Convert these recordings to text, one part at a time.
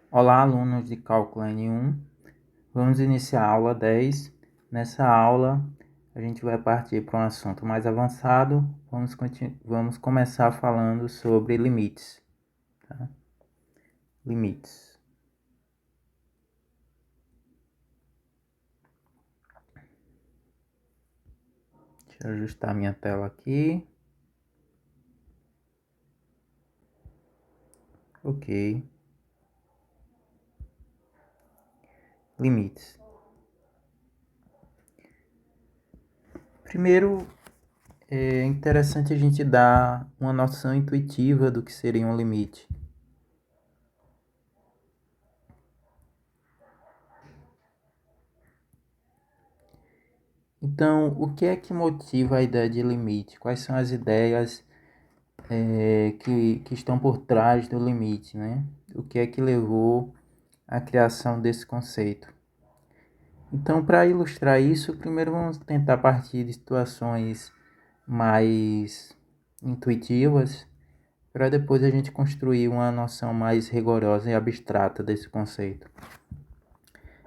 Olá, alunos de Cálculo N1. Vamos iniciar a aula 10. Nessa aula, a gente vai partir para um assunto mais avançado. Vamos começar falando sobre limites. Tá? Limites. Deixa eu ajustar minha tela aqui. Ok. Limites. Primeiro, é interessante a gente dar uma noção intuitiva do que seria um limite. Então, o que é que motiva a ideia de limite? Quais são as ideias que estão por trás do limite, né? O que é que levou à criação desse conceito? Então, para ilustrar isso, primeiro vamos tentar partir de situações mais intuitivas, para depois a gente construir uma noção mais rigorosa e abstrata desse conceito.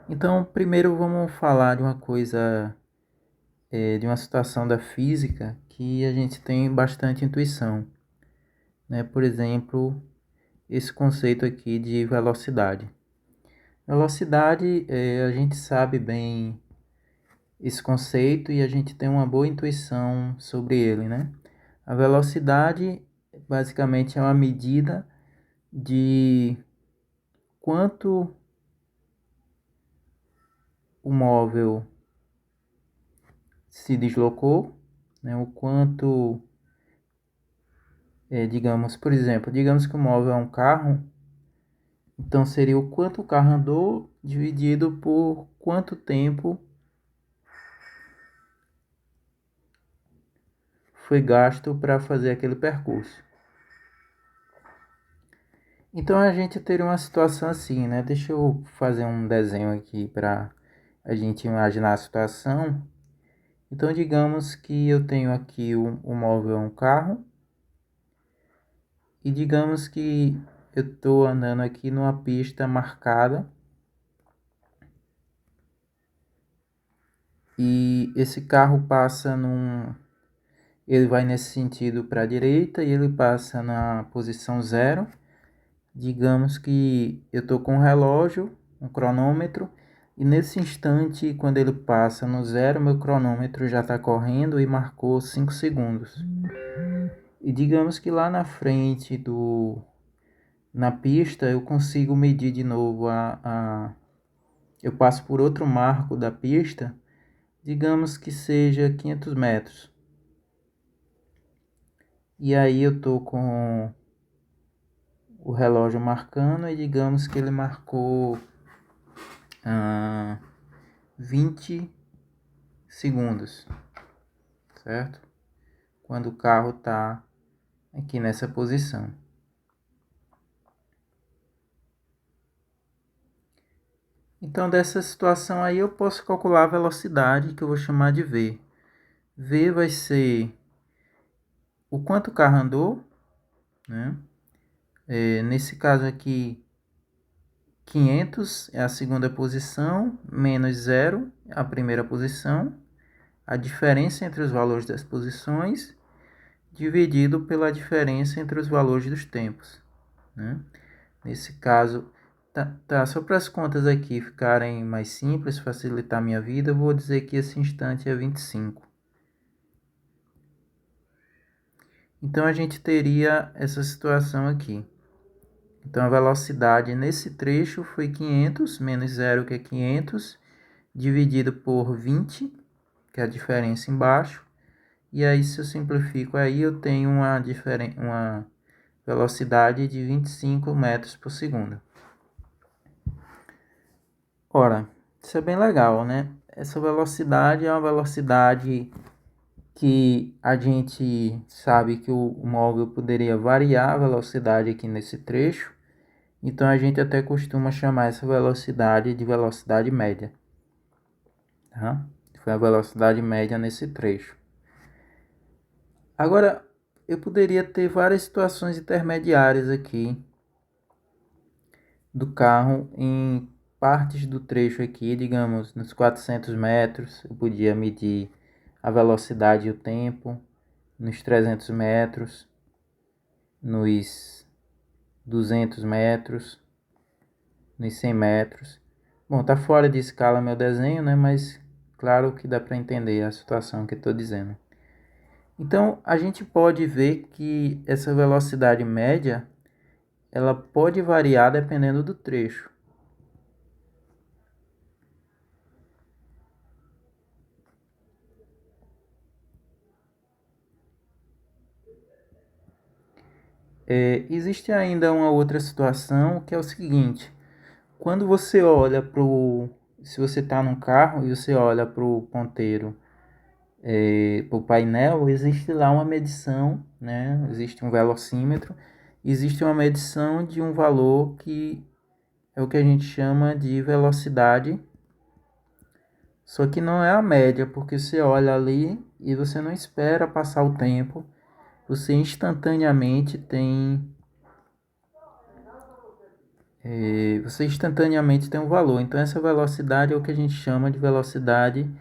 Então, primeiro vamos falar de uma coisa, de uma situação da física que a gente tem bastante intuição, né? Por exemplo, esse conceito aqui de velocidade. Velocidade, a gente sabe bem esse conceito e a gente tem uma boa intuição sobre ele, né? A velocidade basicamente é uma medida de quanto o móvel se deslocou, né? O quanto, digamos, por exemplo, digamos que o móvel é um carro, então seria o quanto o carro andou dividido por quanto tempo foi gasto para fazer aquele percurso. Então a gente teria uma situação assim, né? Deixa eu fazer um desenho aqui para a gente imaginar a situação. Então digamos que eu tenho aqui o móvel um carro e digamos que eu estou andando aqui numa pista marcada e esse carro passa ele vai nesse sentido para a direita e ele passa na posição zero. Digamos que eu estou com um relógio, um cronômetro, e nesse instante, quando ele passa no zero, meu cronômetro já está correndo e marcou 5 segundos. E digamos que lá na frente na pista eu consigo medir de novo eu passo por outro marco da pista, digamos que seja 500 metros. E aí eu estou com o relógio marcando e digamos que ele marcou 20 segundos, certo? Quando o carro está aqui nessa posição. Então, dessa situação aí, eu posso calcular a velocidade que eu vou chamar de V. V vai ser o quanto o carro andou, né? Nesse caso aqui, 500 é a segunda posição, menos 0 é a primeira posição, a diferença entre os valores das posições, dividido pela diferença entre os valores dos tempos, né? Nesse caso, só para as contas aqui ficarem mais simples, facilitar a minha vida, eu vou dizer que esse instante é 25. Então a gente teria essa situação aqui. Então a velocidade nesse trecho foi 500, menos 0 que é 500, dividido por 20, que é a diferença embaixo. E aí se eu simplifico aí, eu tenho uma velocidade de 25 metros por segundo. Ora, isso é bem legal, né? Essa velocidade é uma velocidade que a gente sabe que o móvel poderia variar a velocidade aqui nesse trecho, então a gente até costuma chamar essa velocidade de velocidade média, tá? Foi a velocidade média nesse trecho. Agora, eu poderia ter várias situações intermediárias aqui, do carro em partes do trecho aqui, digamos, nos 400 metros, eu podia medir a velocidade e o tempo, nos 300 metros, nos 200 metros, nos 100 metros. Bom, tá fora de escala meu desenho, né? Mas claro que dá para entender a situação que eu estou dizendo. Então, a gente pode ver que essa velocidade média, ela pode variar dependendo do trecho. Existe ainda uma outra situação que é o seguinte: quando você olha para o. Se você está num carro e você olha para o ponteiro, para o painel, existe lá uma medição, né? Existe um velocímetro, existe uma medição de um valor que é o que a gente chama de velocidade, só que não é a média, porque você olha ali e você não espera passar o tempo, você instantaneamente tem um valor. Então essa velocidade é o que a gente chama de velocidade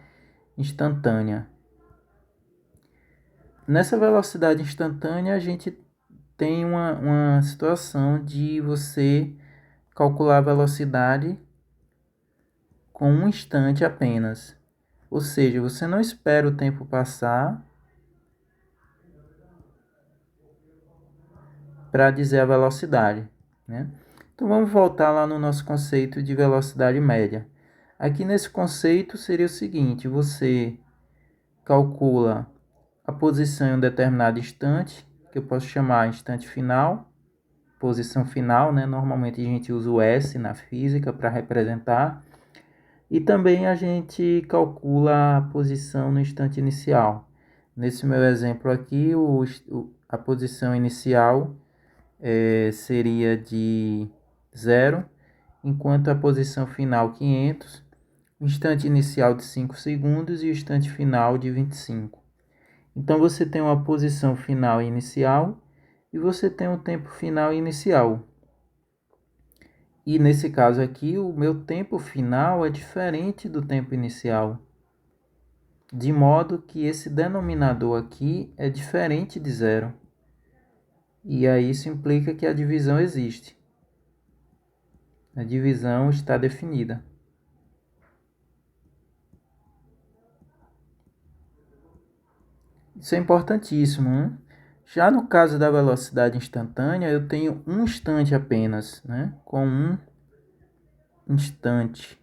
instantânea. Nessa velocidade instantânea a gente tem uma situação de você calcular a velocidade com um instante apenas. Ou seja, você não espera o tempo passar para dizer a velocidade, né? Então vamos voltar lá no nosso conceito de velocidade média. Aqui nesse conceito seria o seguinte: você calcula a posição em um determinado instante, que eu posso chamar instante final, posição final, né? Normalmente a gente usa o S na física para representar. E também a gente calcula a posição no instante inicial. Nesse meu exemplo aqui, a posição inicial seria de 0, enquanto a posição final 500, o instante inicial de 5 segundos e o instante final de 25. Então você tem uma posição final inicial e você tem um tempo final inicial. E nesse caso aqui, o meu tempo final é diferente do tempo inicial, de modo que esse denominador aqui é diferente de 0. E aí isso implica que a divisão existe. A divisão está definida. Isso é importantíssimo, né? Já no caso da velocidade instantânea, eu tenho um instante apenas, né? Com um instante.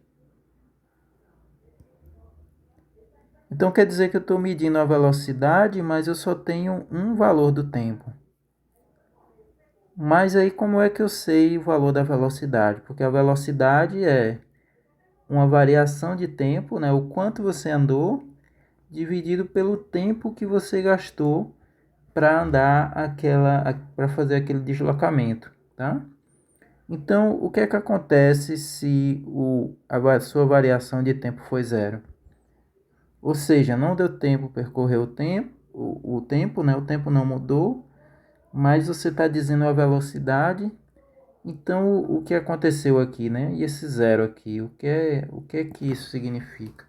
Então quer dizer que eu estou medindo a velocidade, mas eu só tenho um valor do tempo. Mas aí como é que eu sei o valor da velocidade? Porque a velocidade é uma variação de tempo, né? O quanto você andou dividido pelo tempo que você gastou para andar para fazer aquele deslocamento, tá? Então, o que é que acontece se a sua variação de tempo foi 0? Ou seja, não deu tempo percorrer o tempo, né? O tempo não mudou, mas você está dizendo a velocidade. Então, o que aconteceu aqui, né? E esse 0 aqui, o que é que isso significa?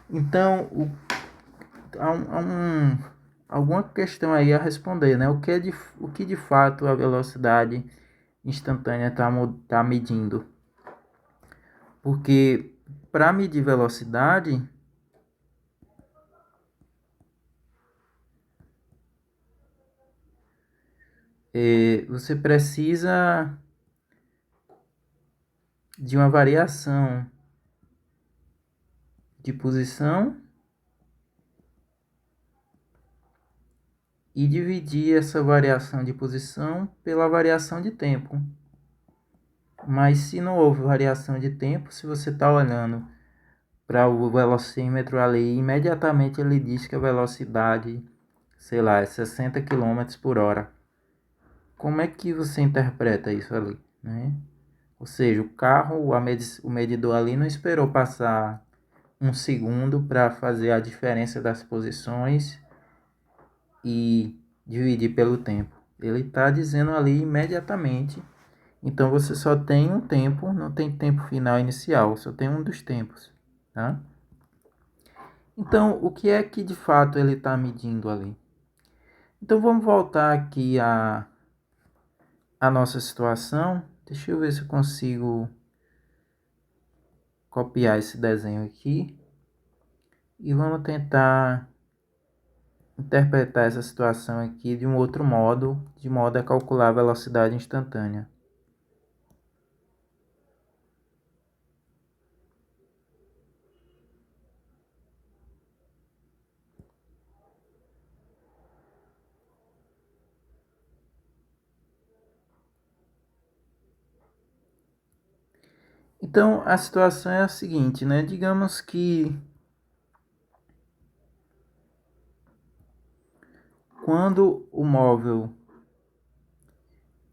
Então, há alguma questão aí a responder, né? O que de fato a velocidade instantânea tá medindo? Porque para medir velocidade, você precisa de uma variação de posição e dividir essa variação de posição pela variação de tempo. Mas se não houve variação de tempo, se você está olhando para o velocímetro ali, imediatamente ele diz que a velocidade, sei lá, é 60 km por hora. Como é que você interpreta isso ali, né? Ou seja, o carro, o medidor ali não esperou passar um segundo para fazer a diferença das posições e dividir pelo tempo. Ele está dizendo ali imediatamente. Então você só tem um tempo, não tem tempo final inicial, só tem um dos tempos, tá? Então, o que é que de fato ele está medindo ali? Então vamos voltar aqui à nossa situação. Deixa eu ver se eu consigo copiar esse desenho aqui. E vamos tentar interpretar essa situação aqui de um outro modo, de modo a calcular a velocidade instantânea. Então, a situação é a seguinte, né? Digamos que quando o móvel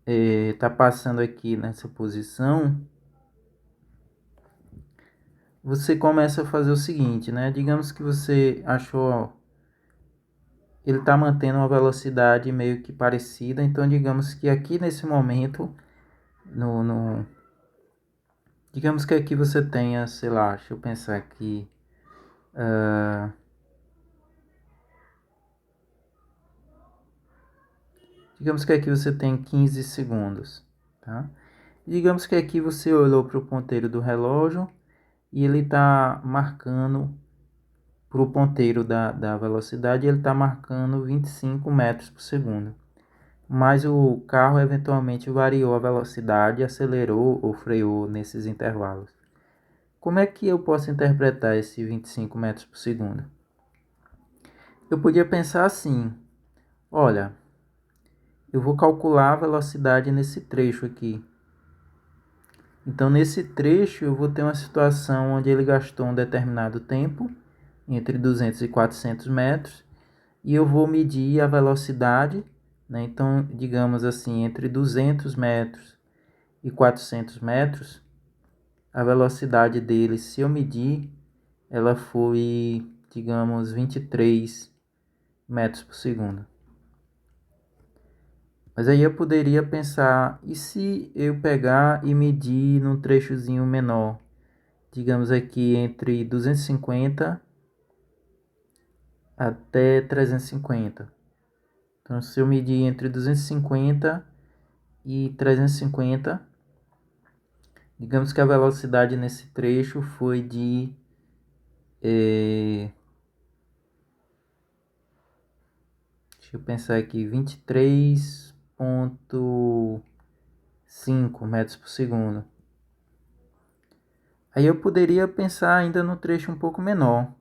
está passando aqui nessa posição, você começa a fazer o seguinte, né? Digamos que você achou, ele está mantendo uma velocidade meio que parecida, então digamos que aqui nesse momento, digamos que aqui você tenha, sei lá, deixa eu pensar aqui, digamos que aqui você tem 15 segundos, tá? Digamos que aqui você olhou para o ponteiro do relógio e ele está marcando para o ponteiro da velocidade, ele está marcando 25 metros por segundo. Mas o carro eventualmente variou a velocidade, acelerou ou freou nesses intervalos. Como é que eu posso interpretar esse 25 metros por segundo? Eu podia pensar assim, olha, eu vou calcular a velocidade nesse trecho aqui. Então, nesse trecho, eu vou ter uma situação onde ele gastou um determinado tempo, entre 200 e 400 metros, e eu vou medir a velocidade, né? Então, digamos assim, entre 200 metros e 400 metros, a velocidade dele, se eu medir, ela foi, digamos, 23 metros por segundo. Mas aí eu poderia pensar, e se eu pegar e medir num trechozinho menor? Digamos aqui entre 250 até 350. Então, se eu medir entre 250 e 350, digamos que a velocidade nesse trecho foi de deixa eu pensar aqui, 23,5 metros por segundo. Aí eu poderia pensar ainda no trecho um pouco menor.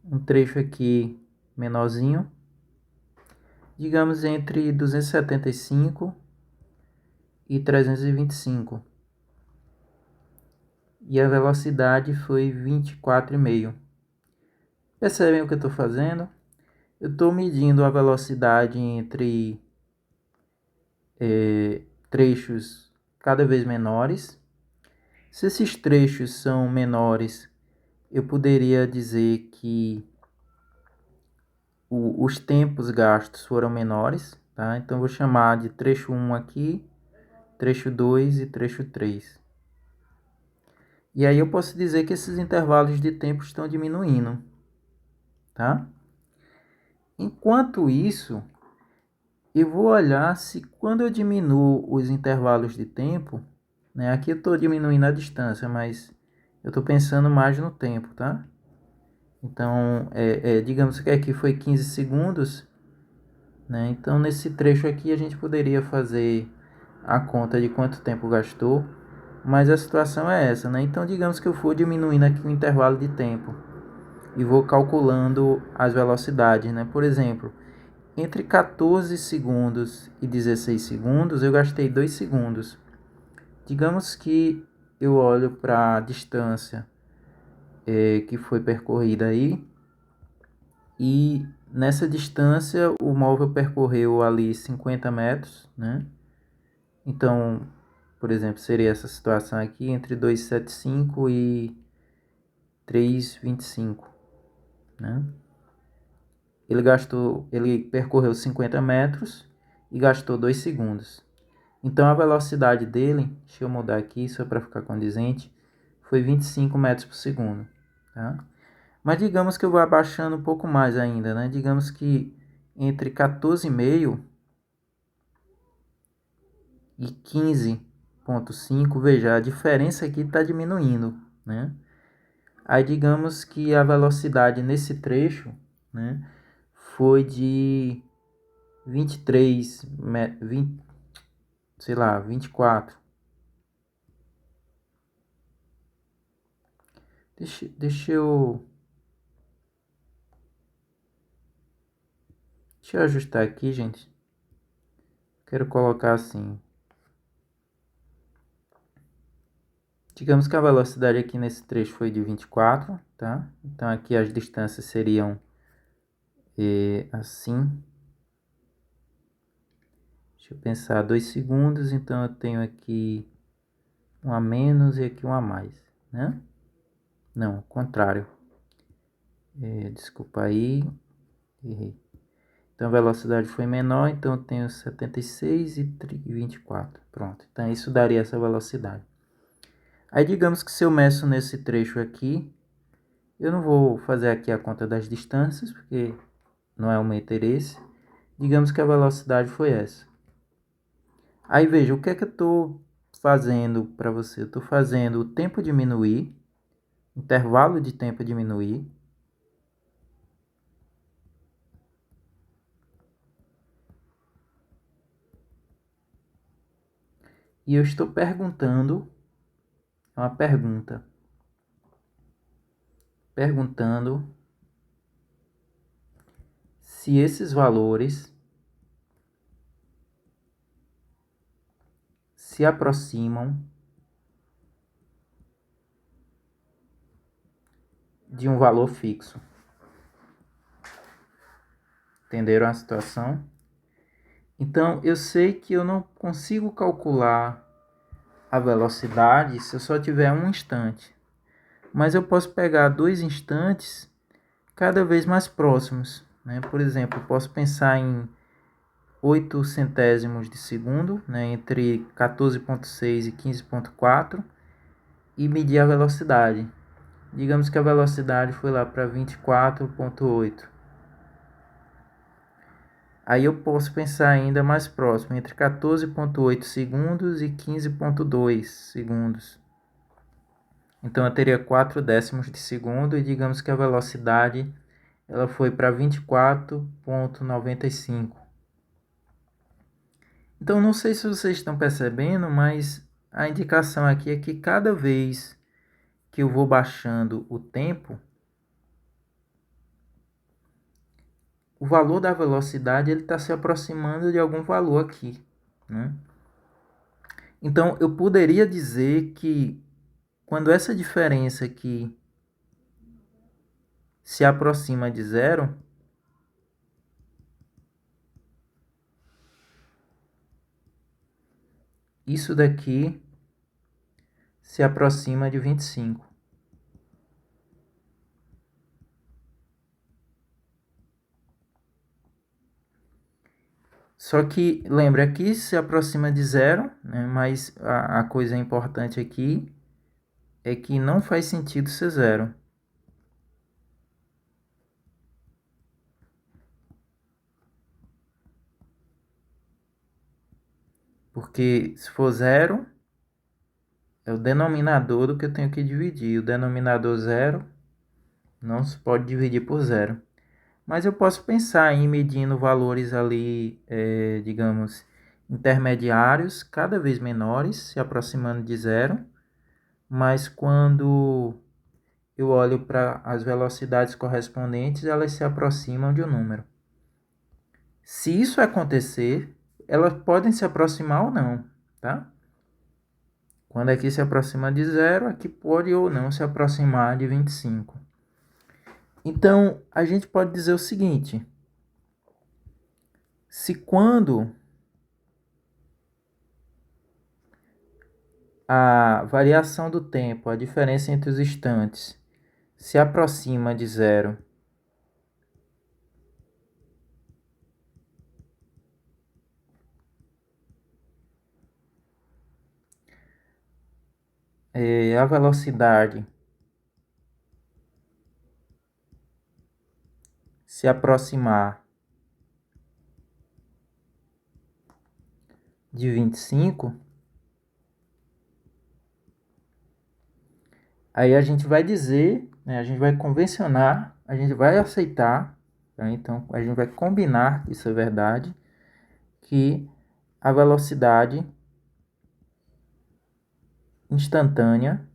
Um trecho aqui menorzinho, digamos entre 275 e 325. E a velocidade foi 24,5. Percebem o que eu estou fazendo? Eu estou medindo a velocidade entre trechos cada vez menores. Se esses trechos são menores, eu poderia dizer que os tempos gastos foram menores, tá? Então vou chamar de trecho 1 aqui, trecho 2 e trecho 3. E aí eu posso dizer que esses intervalos de tempo estão diminuindo, tá? Enquanto isso, eu vou olhar se quando eu diminuo os intervalos de tempo, né? Aqui eu estou diminuindo a distância, mas eu estou pensando mais no tempo, tá? Então, digamos que aqui foi 15 segundos, né? Então, nesse trecho aqui a gente poderia fazer a conta de quanto tempo gastou, mas a situação é essa, né? Então, digamos que eu for diminuindo aqui o intervalo de tempo e vou calculando as velocidades, né? Por exemplo, entre 14 segundos e 16 segundos, eu gastei 2 segundos. Digamos que eu olho para a distância que foi percorrida aí, e nessa distância o móvel percorreu ali 50 metros, né? Então, por exemplo, seria essa situação aqui entre 275 e 325, né? Ele percorreu 50 metros e gastou 2 segundos. Então a velocidade dele, deixa eu mudar aqui só para ficar condizente, foi 25 metros por segundo, tá? Mas digamos que eu vou abaixando um pouco mais ainda, né? Digamos que entre 14,5 e 15,5, veja, a diferença aqui está diminuindo, né? Aí digamos que a velocidade nesse trecho, né, foi de 23, 20, sei lá, 24. Deixa eu ajustar aqui, gente. Quero colocar assim. Digamos que a velocidade aqui nesse trecho foi de 24, tá? Então aqui as distâncias seriam assim. Deixa eu pensar, 2 segundos, então eu tenho aqui um a menos e aqui um a mais, né? Não, ao contrário. Desculpa aí, errei. Então a velocidade foi menor, então eu tenho 76 e 24. Pronto, então isso daria essa velocidade. Aí digamos que se eu meço nesse trecho aqui, eu não vou fazer aqui a conta das distâncias, porque não é o meu interesse. Digamos que a velocidade foi essa. Aí veja, o que é que eu estou fazendo para você? Eu estou fazendo o tempo diminuir, intervalo de tempo diminuir. E eu estou perguntando, uma pergunta, perguntando se esses valores se aproximam de um valor fixo. Entenderam a situação? Então, eu sei que eu não consigo calcular a velocidade se eu só tiver um instante. Mas eu posso pegar 2 instantes cada vez mais próximos, né? Por exemplo, eu posso pensar em 8 centésimos de segundo, né? Entre 14,6 e 15,4 e medir a velocidade. Digamos que a velocidade foi lá para 24,8. Aí eu posso pensar ainda mais próximo, entre 14,8 segundos e 15,2 segundos. Então eu teria 4 décimos de segundo e digamos que a velocidade ela foi para 24,95. Então não sei se vocês estão percebendo, mas a indicação aqui é que cada vez que eu vou baixando o tempo, o valor da velocidade ele está se aproximando de algum valor aqui, né? Então eu poderia dizer que quando essa diferença aqui se aproxima de zero, isso daqui se aproxima de 25. Só que, lembra, aqui se aproxima de zero, né? Mas a coisa importante aqui é que não faz sentido ser zero. Porque se for zero, é o denominador do que eu tenho que dividir. O denominador zero não se pode dividir por zero. Mas eu posso pensar em medindo valores ali, digamos, intermediários, cada vez menores, se aproximando de zero. Mas quando eu olho para as velocidades correspondentes, elas se aproximam de um número. Se isso acontecer, elas podem se aproximar ou não, tá? Quando aqui se aproxima de zero, aqui pode ou não se aproximar de 25. Então, a gente pode dizer o seguinte: se quando a variação do tempo, a diferença entre os instantes, se aproxima de zero, a velocidade se aproximar de 25, aí a gente vai dizer, né, a gente vai convencionar, a gente vai aceitar, tá? Então a gente vai combinar que isso é verdade, que a velocidade instantânea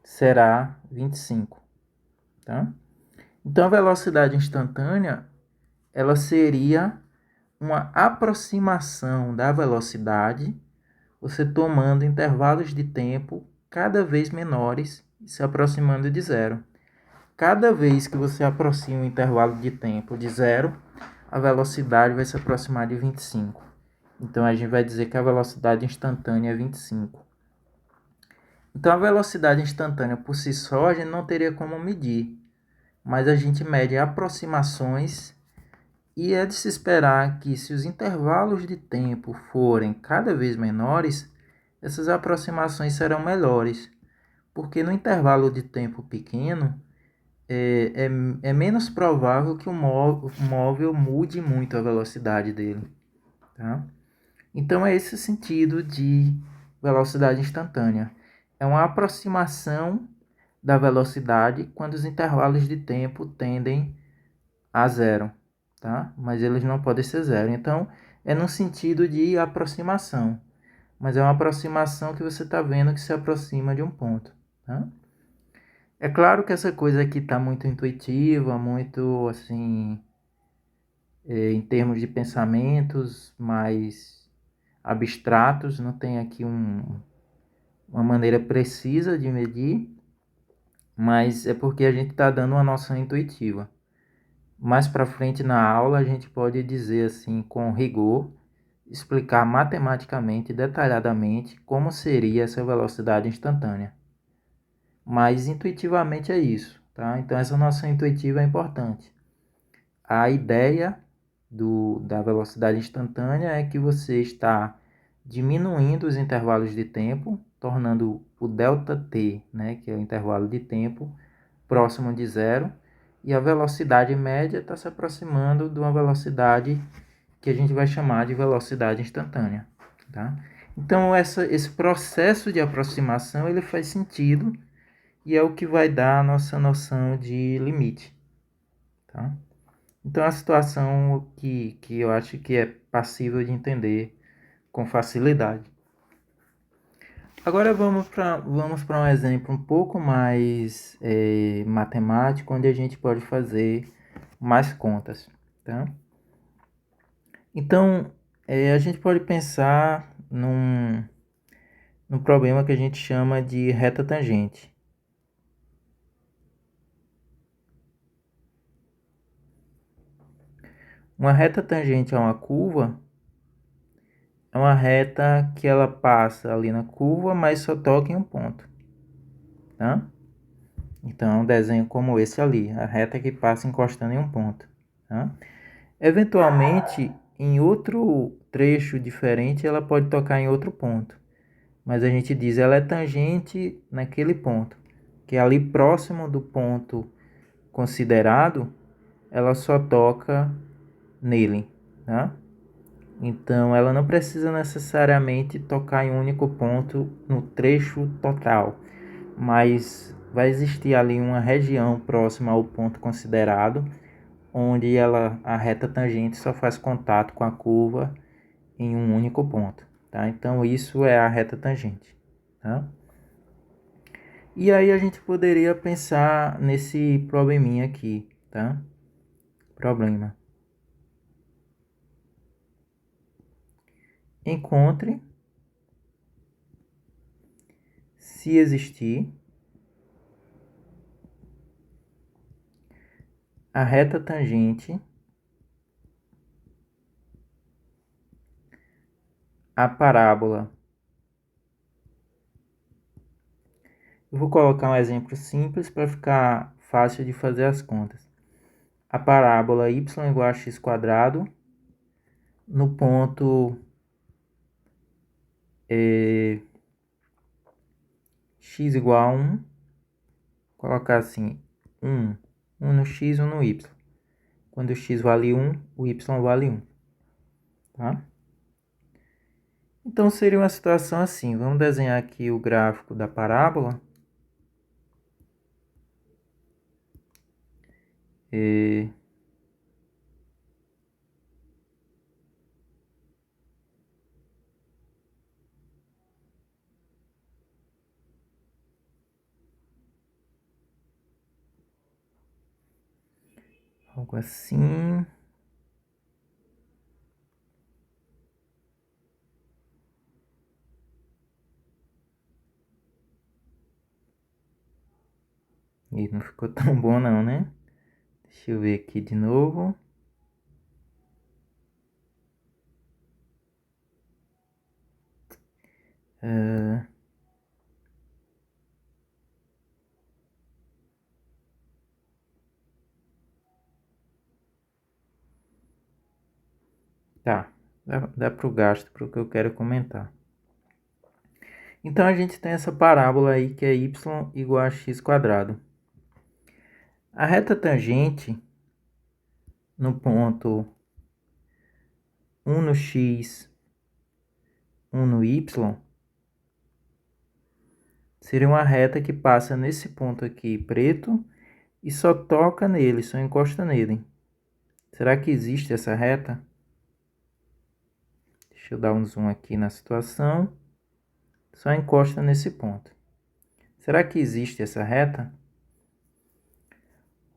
será 25, tá? Então a velocidade instantânea, ela seria uma aproximação da velocidade, você tomando intervalos de tempo cada vez menores e se aproximando de zero. Cada vez que você aproxima o intervalo de tempo de zero, a velocidade vai se aproximar de 25. Então a gente vai dizer que a velocidade instantânea é 25. Então a velocidade instantânea por si só a gente não teria como medir, mas a gente mede aproximações e é de se esperar que, se os intervalos de tempo forem cada vez menores, essas aproximações serão melhores, porque no intervalo de tempo pequeno é menos provável que o móvel mude muito a velocidade dele. Tá? Então é esse o sentido de velocidade instantânea. É uma aproximação da velocidade quando os intervalos de tempo tendem a zero, tá? Mas eles não podem ser zero. Então, é no sentido de aproximação, mas é uma aproximação que você está vendo que se aproxima de um ponto, tá? É claro que essa coisa aqui está muito intuitiva, muito assim, em termos de pensamentos mais abstratos, não tem aqui uma maneira precisa de medir, mas é porque a gente está dando uma noção intuitiva. Mais para frente na aula a gente pode dizer assim com rigor, explicar matematicamente, detalhadamente como seria essa velocidade instantânea. Mas intuitivamente é isso, tá? Então essa noção intuitiva é importante. A ideia da velocidade instantânea é que você está diminuindo os intervalos de tempo, tornando o ΔT, né, que é o intervalo de tempo, próximo de zero, e a velocidade média está se aproximando de uma velocidade que a gente vai chamar de velocidade instantânea. Tá? Então esse processo de aproximação ele faz sentido e é o que vai dar a nossa noção de limite. Tá? Então é uma situação que eu acho que é passível de entender com facilidade. Agora vamos para um exemplo um pouco mais matemático, onde a gente pode fazer mais contas. Tá? Então, a gente pode pensar num problema que a gente chama de reta tangente. Uma reta tangente a uma curva é uma reta que ela passa ali na curva, mas só toca em um ponto. Tá? Então, é um desenho como esse ali, a reta que passa encostando em um ponto. Tá? Eventualmente, em outro trecho diferente, ela pode tocar em outro ponto. Mas a gente diz ela é tangente naquele ponto, que é ali próximo do ponto considerado, ela só toca nele. Tá? Então, ela não precisa necessariamente tocar em um único ponto no trecho total, mas vai existir ali uma região próxima ao ponto considerado, onde a reta tangente só faz contato com a curva em um único ponto. Tá? Então, isso é a reta tangente. Tá? E aí a gente poderia pensar nesse probleminha aqui. Tá? Problema. Encontre, se existir, a reta tangente a parábola. Eu vou colocar um exemplo simples para ficar fácil de fazer as contas. A parábola y igual a x², no ponto x igual a 1, colocar assim, 1 no x, 1 no y. Quando o x vale 1, o y vale 1. Tá? Então, seria uma situação assim. Vamos desenhar aqui o gráfico da parábola. Algo assim. E não ficou tão bom não, né? Deixa eu ver aqui de novo. Tá, dá para o gasto, para o que eu quero comentar. Então, a gente tem essa parábola aí que é y igual a x quadrado. A reta tangente no ponto 1 no x, 1 no y, seria uma reta que passa nesse ponto aqui preto e só toca nele, só encosta nele. Será que existe essa reta? Deixa eu dar um zoom aqui na situação. Só encosta nesse ponto. Será que existe essa reta?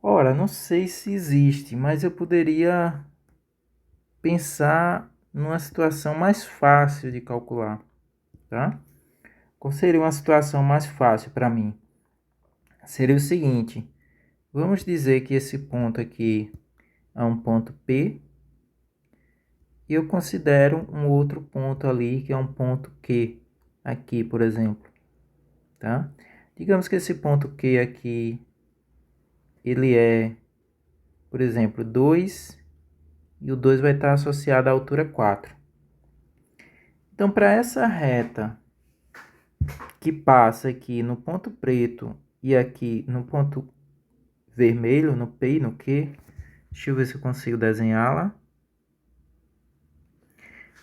Ora, não sei se existe, mas eu poderia pensar numa situação mais fácil de calcular, tá? Qual seria uma situação mais fácil para mim? Seria o seguinte, vamos dizer que esse ponto aqui é um ponto P e eu considero um outro ponto ali que é um ponto Q, aqui, por exemplo, tá? Digamos que esse ponto Q aqui, ele é, por exemplo, 2 e o 2 vai estar associado à altura 4. Então, para essa reta que passa aqui no ponto preto e aqui no ponto vermelho, no P e no Q, deixa eu ver se eu consigo desenhá-la.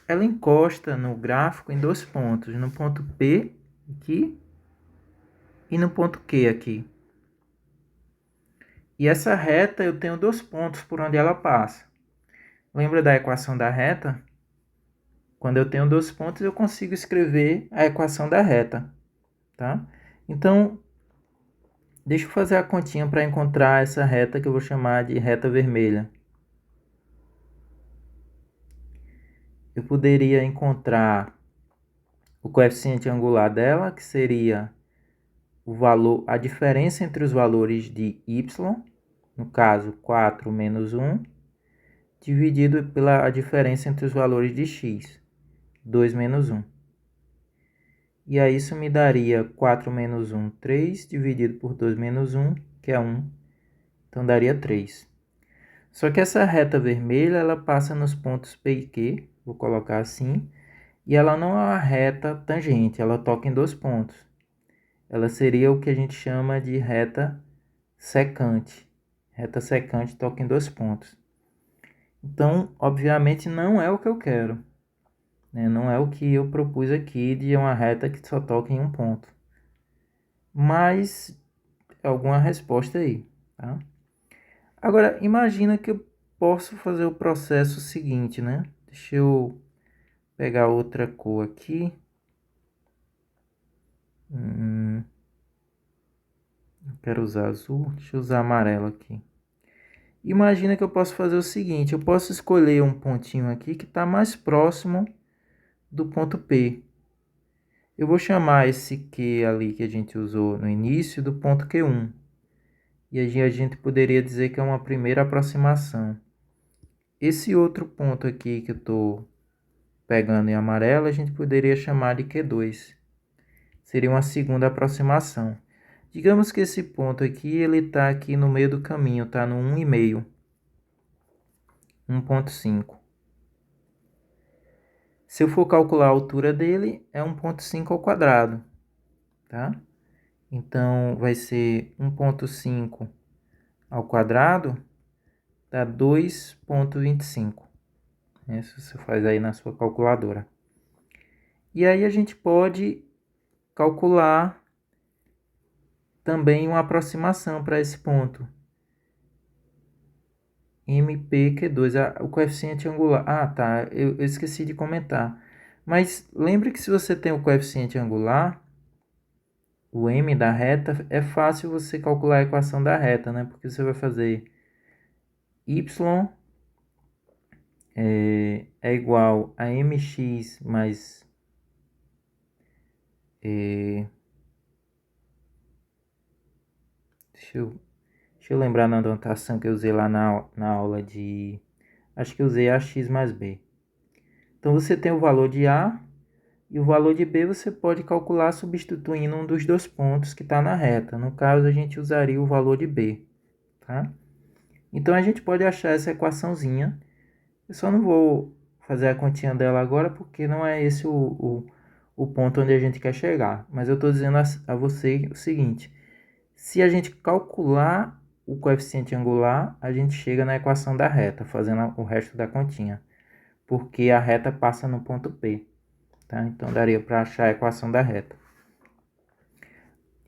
Ela encosta no gráfico em dois pontos, no ponto P aqui e no ponto Q aqui. E essa reta eu tenho dois pontos por onde ela passa. Lembra da equação da reta? Quando eu tenho dois pontos, eu consigo escrever a equação da reta, tá? Então, deixa eu fazer a continha para encontrar essa reta que eu vou chamar de reta vermelha. Eu poderia encontrar o coeficiente angular dela, que seria o valor, a diferença entre os valores de y, no caso 4 menos 1, dividido pela diferença entre os valores de x, 2 menos 1. E aí isso me daria 4 menos 1, 3, dividido por 2 menos 1, que é 1. Então daria 3. Só que essa reta vermelha, ela passa nos pontos P e Q, vou colocar assim, e ela não é uma reta tangente, ela toca em dois pontos. Ela seria o que a gente chama de reta secante. Reta secante toca em dois pontos. Então, obviamente, não é o que eu quero, né? Não é o que eu propus aqui de uma reta que só toca em um ponto. Mas é alguma resposta aí, tá? Agora, imagina que eu posso fazer o processo seguinte, né? Deixa eu pegar outra cor aqui. Eu quero usar azul. Deixa eu usar amarelo aqui. Imagina que eu posso fazer o seguinte. Eu posso escolher um pontinho aqui que está mais próximo do ponto P. Eu vou chamar esse Q ali que a gente usou no início do ponto Q1. E aí a gente poderia dizer que é uma primeira aproximação. Esse outro ponto aqui que eu estou pegando em amarelo, a gente poderia chamar de Q2. Seria uma segunda aproximação. Digamos que esse ponto aqui, ele está aqui no meio do caminho, está no 1,5. 1,5. Se eu for calcular a altura dele, é 1,5 ao quadrado, tá? Então, vai ser 1,5 ao quadrado dá 2,25. Isso você faz aí na sua calculadora. E aí a gente pode calcular também uma aproximação para esse ponto. MPQ2, o coeficiente angular. Ah, tá, eu esqueci de comentar. Mas lembre que se você tem o coeficiente angular, o m da reta, é fácil você calcular a equação da reta, né? Porque você vai fazer y é igual a mx mais... deixa eu lembrar na notação que eu usei lá na aula de... Acho que eu usei ax mais b. Então, você tem o valor de A e o valor de B você pode calcular substituindo um dos dois pontos que está na reta. No caso, a gente usaria o valor de B, tá? Então, a gente pode achar essa equaçãozinha. Eu só não vou fazer a continha dela agora porque não é esse o ponto onde a gente quer chegar. Mas eu estou dizendo a você o seguinte. Se a gente calcular o coeficiente angular, a gente chega na equação da reta, fazendo o resto da continha. Porque a reta passa no ponto P. Tá? Então, daria para achar a equação da reta.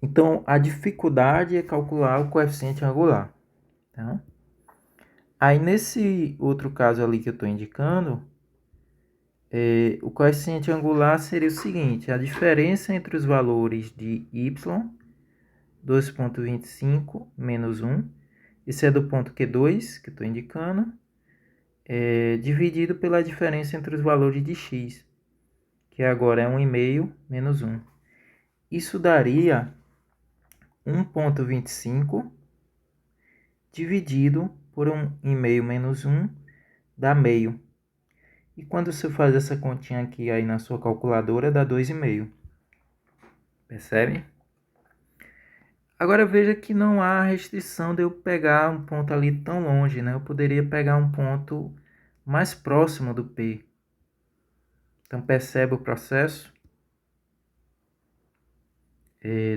Então, a dificuldade é calcular o coeficiente angular. Tá? Aí, nesse outro caso ali que eu estou indicando, o coeficiente angular seria o seguinte. A diferença entre os valores de y, 2,25 menos 1, esse é do ponto Q2, que eu estou indicando, dividido pela diferença entre os valores de x, que agora é 1,5 menos 1. Isso daria 1,25 dividido por 1,5 menos 1 dá meio. E quando você faz essa continha aqui aí na sua calculadora, dá 2,5. Percebe? Agora veja que não há restrição de eu pegar um ponto ali tão longe, né? Eu poderia pegar um ponto mais próximo do P. Então percebe o processo?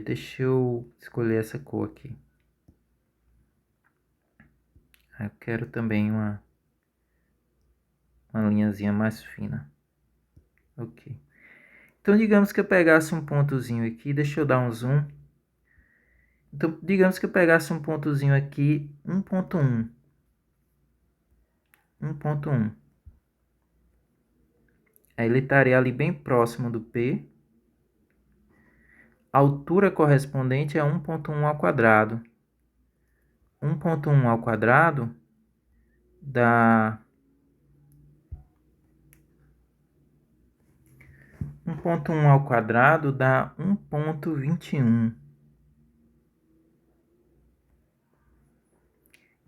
Deixa eu escolher essa cor aqui. Eu quero também uma linhazinha mais fina. Ok. Então, digamos que eu pegasse um pontozinho aqui. Deixa eu dar um zoom. Então, digamos que eu pegasse um pontozinho aqui, 1,1. 1,1. Aí ele estaria ali bem próximo do P. A altura correspondente é 1,1 ao quadrado. 1,1 ao quadrado dá 1,1 ao quadrado dá 1,21.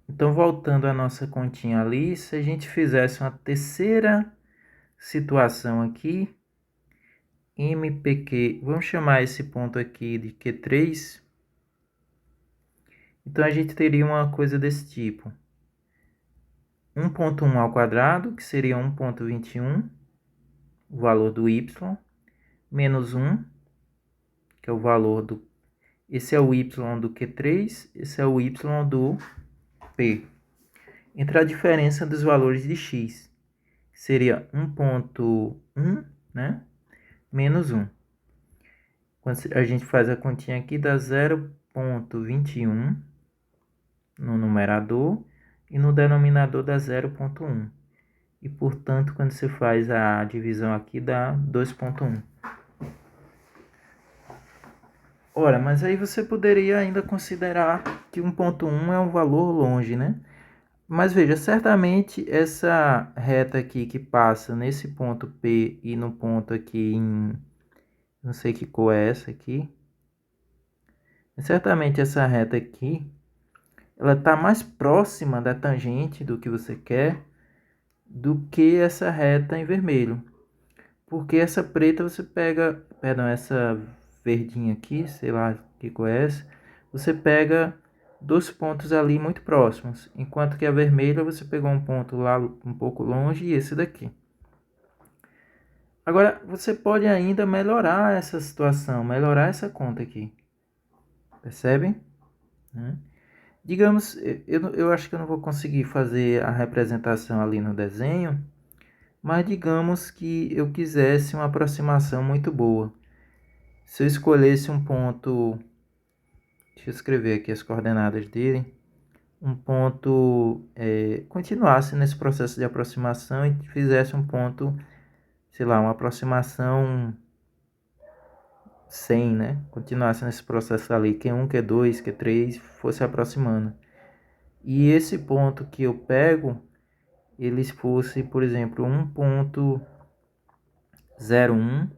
Então, voltando à nossa continha ali, se a gente fizesse uma terceira situação aqui, MPQ, vamos chamar esse ponto aqui de Q3. Então, a gente teria uma coisa desse tipo. 1,1 ao quadrado, que seria 1,21, o valor do y, menos 1, que é o valor do... Esse é o y do Q3, esse é o y do P. Entre a diferença dos valores de x, que seria 1,1, né? Menos 1. Quando a gente faz a continha aqui, dá 0,21 no numerador e no denominador dá 0,1. E, portanto, quando você faz a divisão aqui, dá 2,1. Ora, mas aí você poderia ainda considerar que 1,1 é um valor longe, né? Mas veja, certamente essa reta aqui que passa nesse ponto P e no ponto aqui em... não sei que cor é essa aqui. Certamente essa reta aqui, ela está mais próxima da tangente do que você quer do que essa reta em vermelho. Porque essa preta você pega, perdão, essa verdinha aqui, sei lá que cor é essa, você pega dois pontos ali muito próximos, enquanto que a vermelha você pegou um ponto lá um pouco longe e esse daqui. Agora, você pode ainda melhorar essa situação, melhorar essa conta aqui. Percebe? Né? Digamos, eu acho que eu não vou conseguir fazer a representação ali no desenho, mas digamos que eu quisesse uma aproximação muito boa. Se eu escolhesse um ponto, deixa eu escrever aqui as coordenadas dele, um ponto, continuasse nesse processo de aproximação e fizesse um ponto, sei lá, uma aproximação 100, né? Continuasse nesse processo ali, Q1, Q2, Q3, fosse aproximando. E esse ponto que eu pego, ele fosse, por exemplo, 1.01,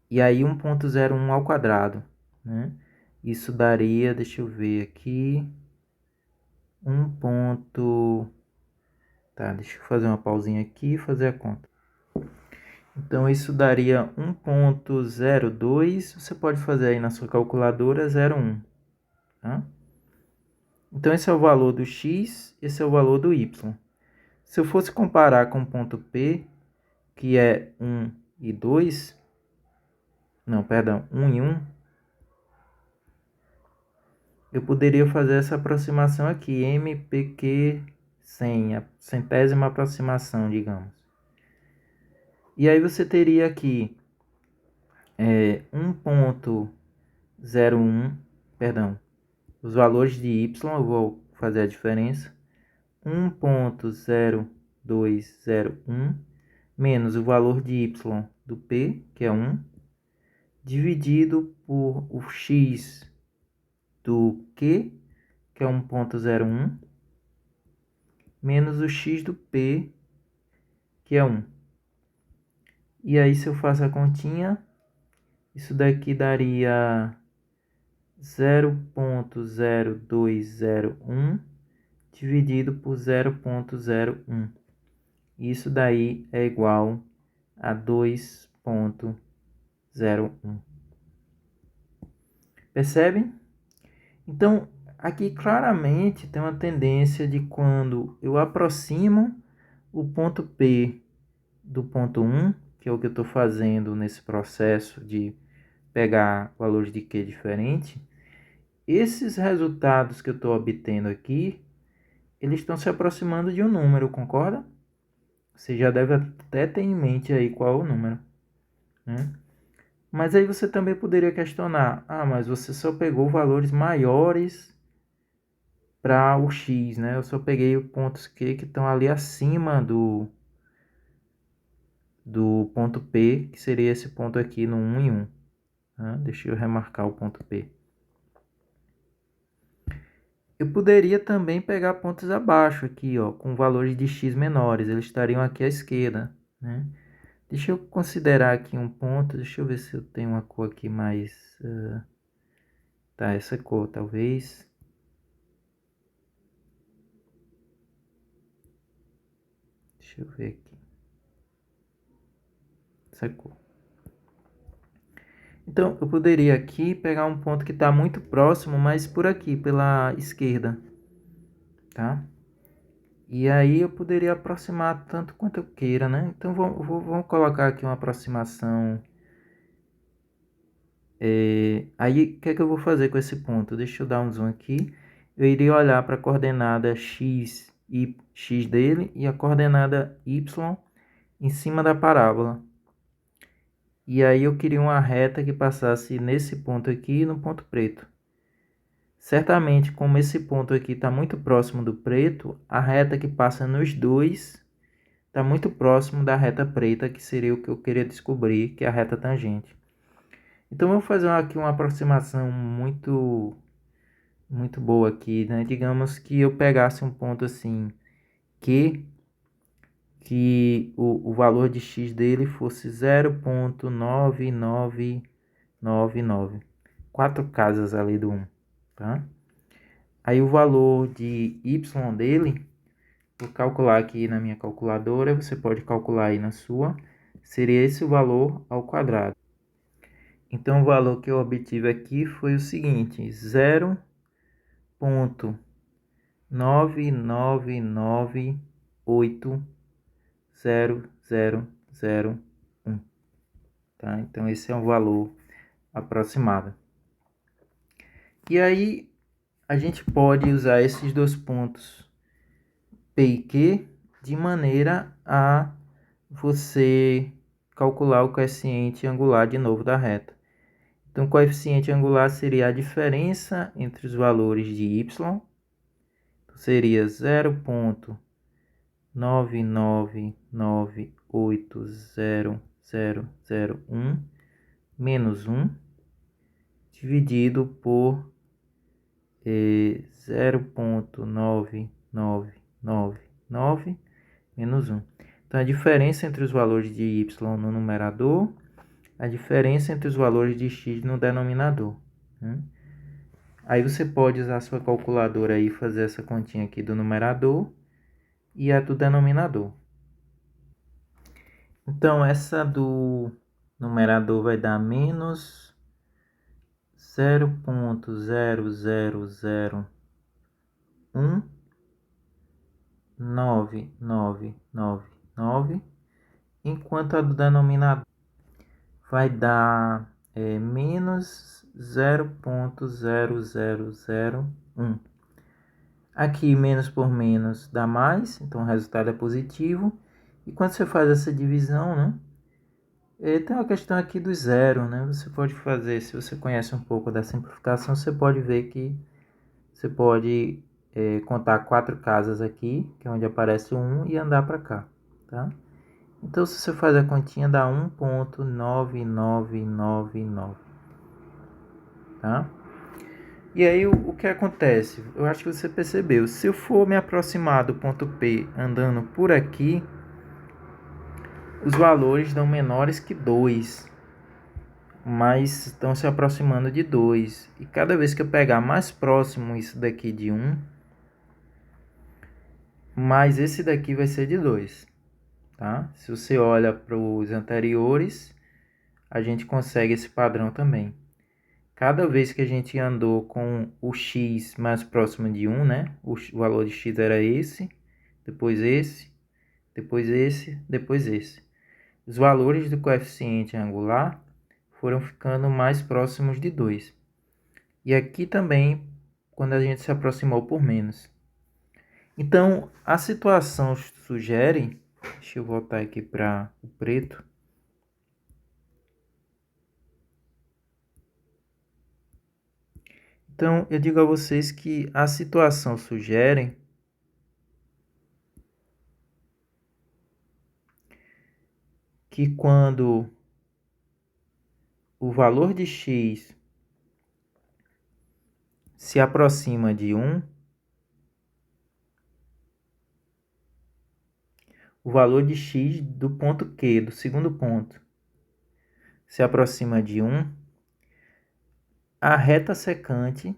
e aí 1.01 ao quadrado, né? Isso daria, deixa eu ver aqui, Tá, deixa eu fazer uma pausinha aqui e fazer a conta. Então, isso daria 1.02, você pode fazer aí na sua calculadora, 0,1, tá? Então, esse é o valor do x, esse é o valor do y. Se eu fosse comparar com o ponto P, que é 1 e 2, não, perdão, 1 e 1, eu poderia fazer essa aproximação aqui, MPQ 100, a centésima aproximação, digamos. E aí você teria aqui 1.01, perdão, os valores de y, eu vou fazer a diferença, 1.0201 menos o valor de y do P, que é 1, dividido por o x do Q, que é 1.01, menos o x do P, que é 1. E aí, se eu faço a continha, isso daqui daria 0.0201 dividido por 0.01. Isso daí é igual a 2.01. Percebe? Então, aqui claramente tem uma tendência de quando eu aproximo o ponto P do ponto 1, que é o que eu estou fazendo nesse processo de pegar valores de Q diferente, esses resultados que eu estou obtendo aqui, eles estão se aproximando de um número, concorda? Você já deve até ter em mente aí qual é o número, né? Mas aí você também poderia questionar, mas você só pegou valores maiores para o x, né? Eu só peguei os pontos Q que estão ali acima do ponto P, que seria esse ponto aqui no 1 e 1. Né? Deixa eu remarcar o ponto P. Eu poderia também pegar pontos abaixo aqui, ó, com valores de x menores, eles estariam aqui à esquerda, né? Deixa eu considerar aqui um ponto, deixa eu ver se eu tenho uma cor aqui mais... Tá, essa cor, talvez... Deixa eu ver aqui. Essa cor. Então, eu poderia aqui pegar um ponto que está muito próximo, mas por aqui, pela esquerda, tá? E aí eu poderia aproximar tanto quanto eu queira, né? Então, vamos colocar aqui uma aproximação. Aí, o que é que eu vou fazer com esse ponto? Deixa eu dar um zoom aqui. Eu iria olhar para a coordenada x e x dele e a coordenada y em cima da parábola. E aí eu queria uma reta que passasse nesse ponto aqui e no ponto preto. Certamente, como esse ponto aqui está muito próximo do preto, a reta que passa nos dois está muito próximo da reta preta, que seria o que eu queria descobrir, que é a reta tangente. Então, eu vou fazer aqui uma aproximação muito boa aqui, né? Digamos que eu pegasse um ponto assim, que o valor de x dele fosse 0.9999. 4 casas ali do 1, tá? Aí o valor de y dele, vou calcular aqui na minha calculadora, você pode calcular aí na sua, seria esse o valor ao quadrado. Então, o valor que eu obtive aqui foi o seguinte, 0.999 0,80001, tá? Então esse é um valor aproximado. E aí a gente pode usar esses dois pontos P e Q de maneira a você calcular o coeficiente angular de novo da reta. Então, o coeficiente angular seria a diferença entre os valores de y, então, seria 0,9998001 menos 1 dividido por 0,9999 menos 1. Então, a diferença entre os valores de y no numerador, a diferença entre os valores de x no denominador, né? Aí você pode usar a sua calculadora e fazer essa continha aqui do numerador e a do denominador. Então, essa do numerador vai dar menos 0,00019999, enquanto a do denominador vai dar menos 0,0001. Aqui, menos por menos dá mais, então o resultado é positivo. E quando você faz essa divisão, né, tem uma questão aqui do zero, né? Você pode fazer, se você conhece um pouco da simplificação, você pode ver que você pode contar 4 casas aqui, que é onde aparece o 1, e andar para cá, tá? Então, se você faz a continha, dá 1,9999, tá? E aí, o que acontece? Eu acho que você percebeu. Se eu for me aproximar do ponto P andando por aqui, os valores dão menores que 2, mas estão se aproximando de 2. E cada vez que eu pegar mais próximo isso daqui de 1, mais esse daqui vai ser de 2. Tá? Se você olha para os anteriores, a gente consegue esse padrão também. Cada vez que a gente andou com o x mais próximo de 1, né? O valor de x era esse, depois esse, depois esse, depois esse. Os valores do coeficiente angular foram ficando mais próximos de 2. E aqui também, quando a gente se aproximou por menos. Então, a situação sugere... Deixa eu voltar aqui para o preto. Então, eu digo a vocês que a situação sugere que quando o valor de x se aproxima de 1, o valor de x do ponto Q, do segundo ponto, se aproxima de 1, a reta secante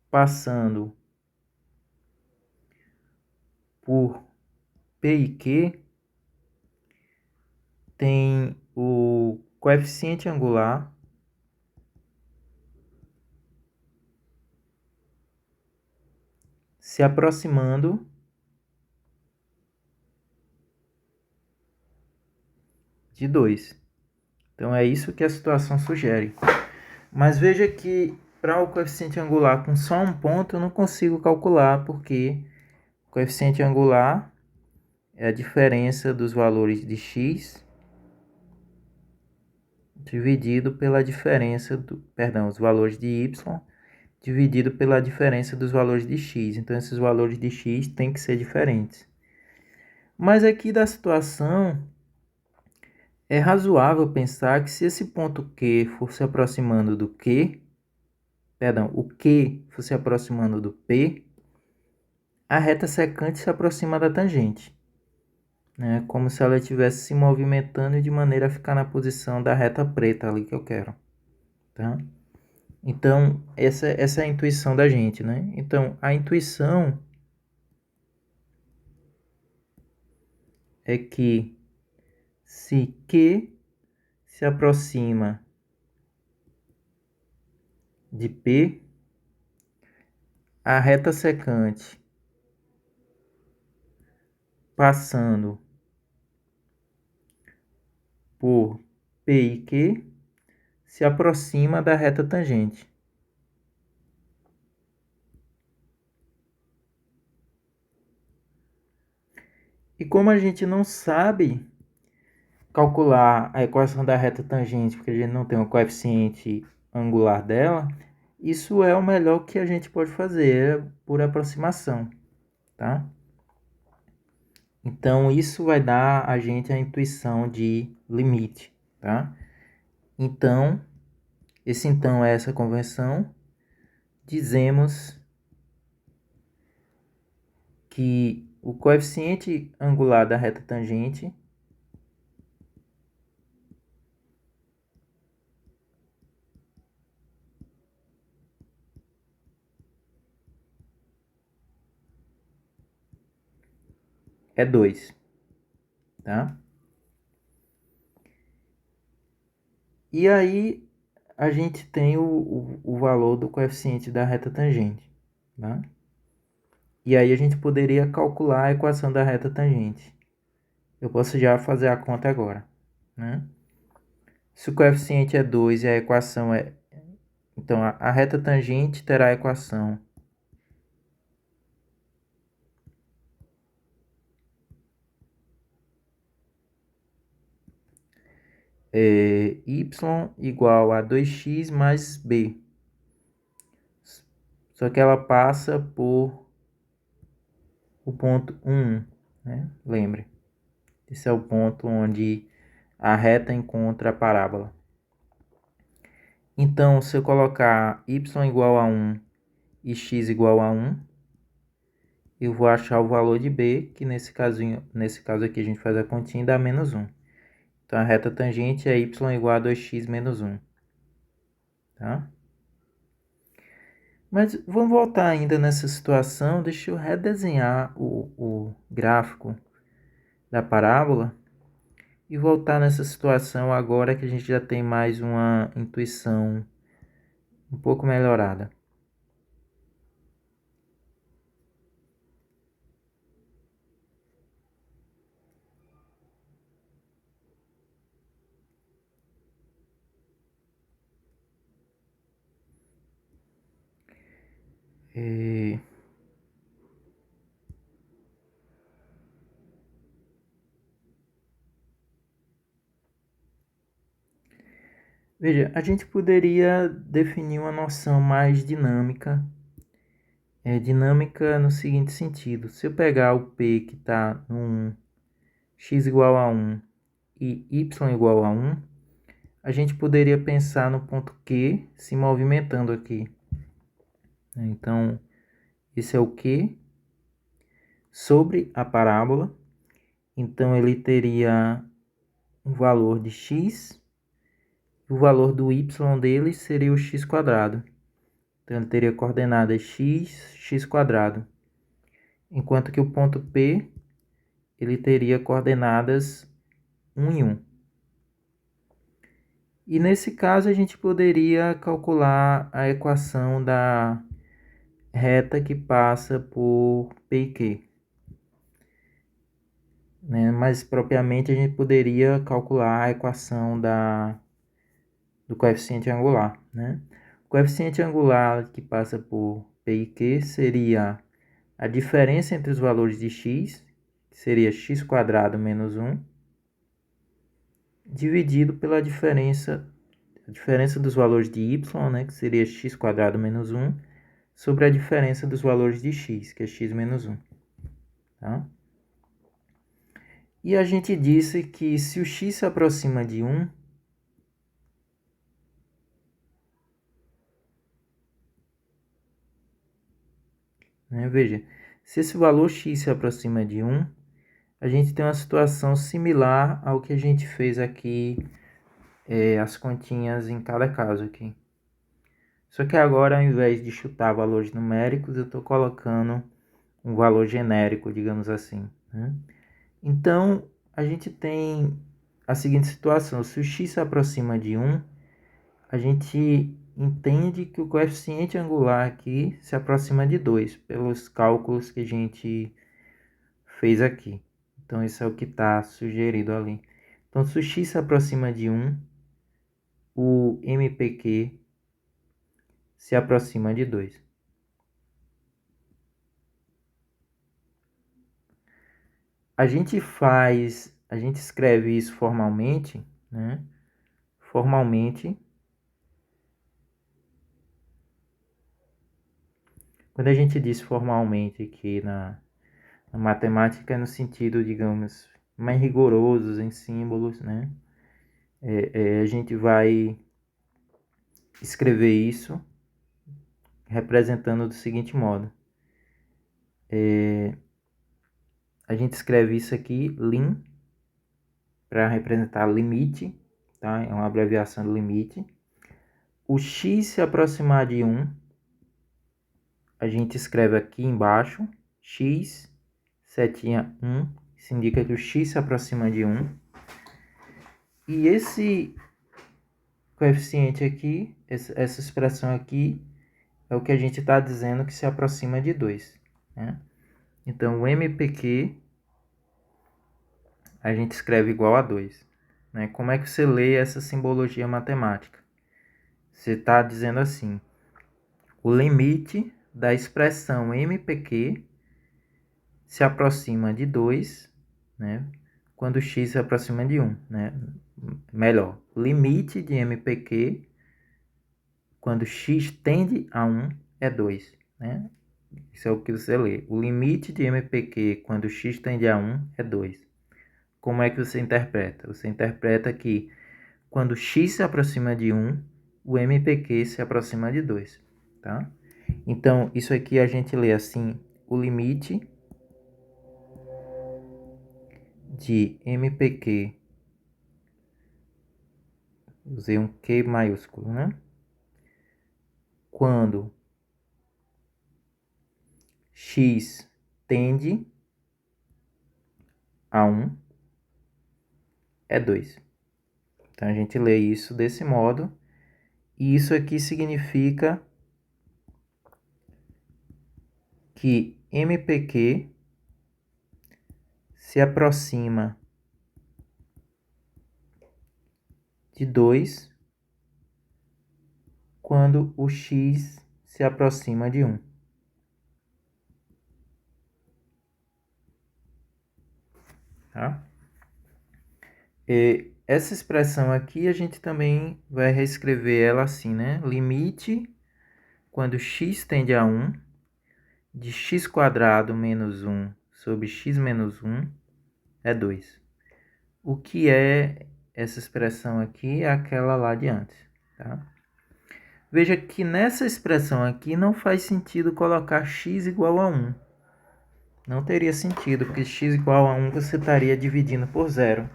passando por P e Q tem o coeficiente angular se aproximando de 2. Então é isso que a situação sugere. Mas veja que para o coeficiente angular com só um ponto eu não consigo calcular, porque o coeficiente angular é a diferença dos valores de x dividido pela diferença os valores de y dividido pela diferença dos valores de x. Então esses valores de x têm que ser diferentes. Mas aqui da situação é razoável pensar que se esse ponto Q for se aproximando do Q, o Q for se aproximando do P, a reta secante se aproxima da tangente, né? Como se ela estivesse se movimentando de maneira a ficar na posição da reta preta ali que eu quero, tá? Então, essa é a intuição da gente, né? Então, a intuição é que se Q se aproxima de P, a reta secante passando por P e Q se aproxima da reta tangente. E como a gente não sabe calcular a equação da reta tangente, porque a gente não tem o coeficiente angular dela, isso é o melhor que a gente pode fazer por aproximação, tá? Então, isso vai dar a gente a intuição de limite, tá? Então, então é essa convenção. Dizemos que o coeficiente angular da reta tangente é 2, tá? E aí a gente tem o valor do coeficiente da reta tangente, tá? E aí a gente poderia calcular a equação da reta tangente. Eu posso já fazer a conta agora, né? Se o coeficiente é 2 e a equação é... Então, a reta tangente terá a equação y igual a 2x mais b. Só que ela passa por o ponto 1, né? Lembre, esse é o ponto onde a reta encontra a parábola. Então, se eu colocar y igual a 1 e x igual a 1, eu vou achar o valor de b, que nesse caso aqui a gente faz a continha e dá menos 1. Então, a reta tangente é y igual a 2x menos 1. Tá? Mas vamos voltar ainda nessa situação. Deixa eu redesenhar o gráfico da parábola e voltar nessa situação agora que a gente já tem mais uma intuição um pouco melhorada. E... Veja, a gente poderia definir uma noção mais dinâmica. Dinâmica no seguinte sentido. Se eu pegar o P que está no 1, x igual a 1 e y igual a 1, a gente poderia pensar no ponto Q se movimentando aqui. Então, esse é o Q sobre a parábola. Então, ele teria um valor de x. O valor do y dele seria o x quadrado. Então, ele teria coordenadas x quadrado. Enquanto que o ponto P, ele teria coordenadas 1 e 1. E nesse caso, a gente poderia calcular a equação da reta que passa por P e Q. Né? Mais propriamente, a gente poderia calcular a equação do coeficiente angular. Né? O coeficiente angular que passa por P e Q seria a diferença entre os valores de x, que seria x quadrado menos 1, dividido pela diferença dos valores de y, né, que seria x quadrado menos 1, sobre a diferença dos valores de x, que é x menos 1. Tá? E a gente disse que se o x se aproxima de 1, né, veja, se esse valor x se aproxima de 1, a gente tem uma situação similar ao que a gente fez aqui, as continhas em cada caso aqui. Só que agora, ao invés de chutar valores numéricos, eu estou colocando um valor genérico, digamos assim. Né? Então, a gente tem a seguinte situação. Se o x se aproxima de 1, a gente entende que o coeficiente angular aqui se aproxima de 2, pelos cálculos que a gente fez aqui. Então, isso é o que está sugerido ali. Então, se o x se aproxima de 1, o MPQ se aproxima de 2. A gente escreve isso formalmente, né? Formalmente, quando a gente diz formalmente aqui na matemática, é no sentido, digamos, mais rigorosos em símbolos, né? A gente vai escrever isso representando do seguinte modo. A gente escreve isso aqui, lim, para representar limite, tá? É uma abreviação de limite. O x se aproximar de 1, a gente escreve aqui embaixo, x, setinha 1, isso indica que o x se aproxima de 1. E esse coeficiente aqui, essa expressão aqui, é o que a gente está dizendo que se aproxima de 2. Né? Então, o MPQ a gente escreve igual a 2. Né? Como é que você lê essa simbologia matemática? Você está dizendo assim, o limite da expressão MPQ se aproxima de 2, né? Quando x se aproxima de 1. Né? Melhor, limite de MPQ quando x tende a 1 é 2. Né? Isso é o que você lê. O limite de MPQ quando x tende a 1 é 2. Como é que você interpreta? Você interpreta que quando x se aproxima de 1, o MPQ se aproxima de 2. Tá? Então, isso aqui a gente lê assim, o limite de MPQ, usei um Q maiúsculo, né? Quando x tende a 1, é 2. Então, a gente lê isso desse modo. E isso aqui significa que MPQ se aproxima de 2 quando o x se aproxima de 1. Tá? E essa expressão aqui a gente também vai reescrever ela assim, né? Limite quando x tende a 1 de x² menos 1 sobre x menos 1 é 2. O que é essa expressão aqui? É aquela lá de antes. Tá? Veja que nessa expressão aqui não faz sentido colocar x igual a 1. Não teria sentido, porque x igual a 1 você estaria dividindo por 0.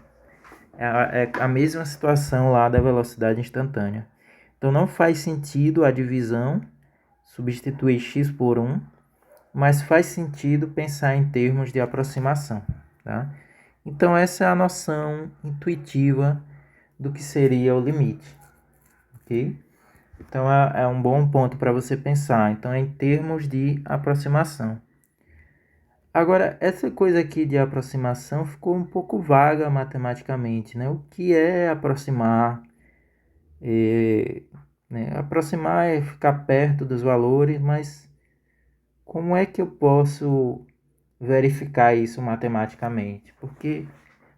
É a mesma situação lá da velocidade instantânea. Então não faz sentido a divisão, substituir x por 1, mas faz sentido pensar em termos de aproximação. Tá? Então essa é a noção intuitiva do que seria o limite. Ok? Então é um bom ponto para você pensar. Então é em termos de aproximação. Agora, essa coisa aqui de aproximação ficou um pouco vaga matematicamente, né? O que é aproximar? Né? Aproximar é ficar perto dos valores, mas como é que eu posso verificar isso matematicamente? Porque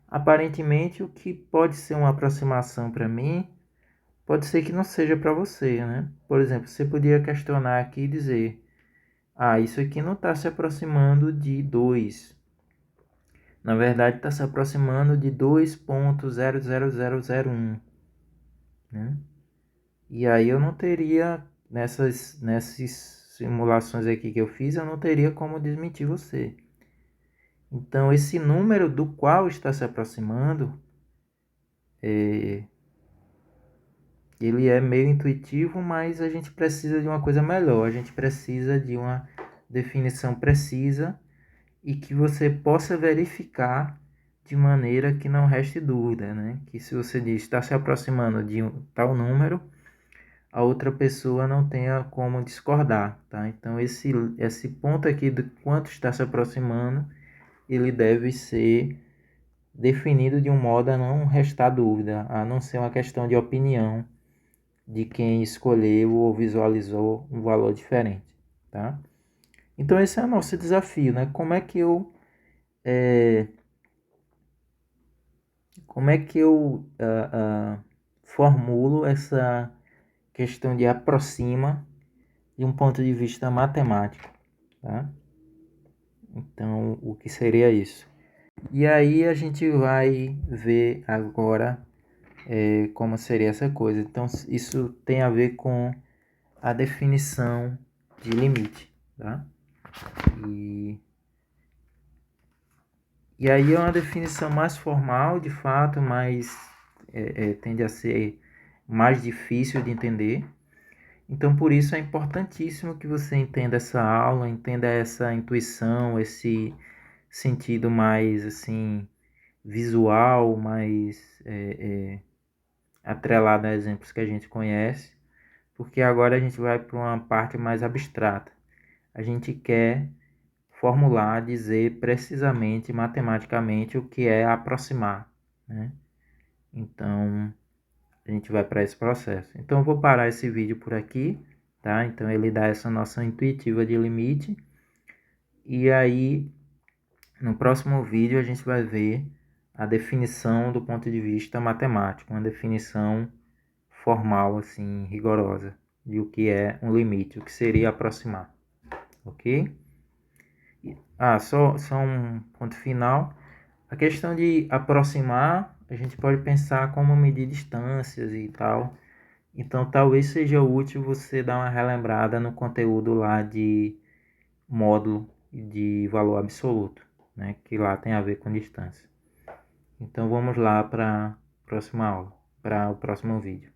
aparentemente o que pode ser uma aproximação para mim, pode ser que não seja para você, né? Por exemplo, você podia questionar aqui e dizer: ah, isso aqui não está se aproximando de 2. Na verdade, está se aproximando de 2,00001. Né? E aí eu não teria, nessas simulações aqui que eu fiz, eu não teria como desmentir você. Então, esse número do qual está se aproximando, ele é meio intuitivo, mas a gente precisa de uma coisa melhor. A gente precisa de uma definição precisa e que você possa verificar de maneira que não reste dúvida, né? Que se você diz está se aproximando de um tal número, a outra pessoa não tenha como discordar, tá? Então esse ponto aqui do quanto está se aproximando, ele deve ser definido de um modo a não restar dúvida, a não ser uma questão de opinião de quem escolheu ou visualizou um valor diferente, tá? Então esse é o nosso desafio, né? Como é que eu formulo essa questão de aproxima de um ponto de vista matemático, tá? Então, o que seria isso? E aí a gente vai ver agora como seria essa coisa. Então, isso tem a ver com a definição de limite, tá? E, e aí é uma definição mais formal, de fato, mais tende a ser mais difícil de entender. Então, por isso é importantíssimo que você entenda essa aula, entenda essa intuição, esse sentido mais assim visual, mais atrelado a exemplos que a gente conhece, porque agora a gente vai para uma parte mais abstrata. A gente quer formular, dizer precisamente, matematicamente, o que é aproximar, né? Então, a gente vai para esse processo. Então, eu vou parar esse vídeo por aqui, tá? Então, ele dá essa noção intuitiva de limite. E aí, no próximo vídeo, a gente vai ver a definição do ponto de vista matemático, uma definição formal, assim, rigorosa, de o que é um limite, o que seria aproximar, ok? Só um ponto final. A questão de aproximar, a gente pode pensar como medir distâncias e tal. Então, talvez seja útil você dar uma relembrada no conteúdo lá de módulo de valor absoluto, né? Que lá tem a ver com distância. Então, vamos lá para a próxima aula, para o próximo vídeo.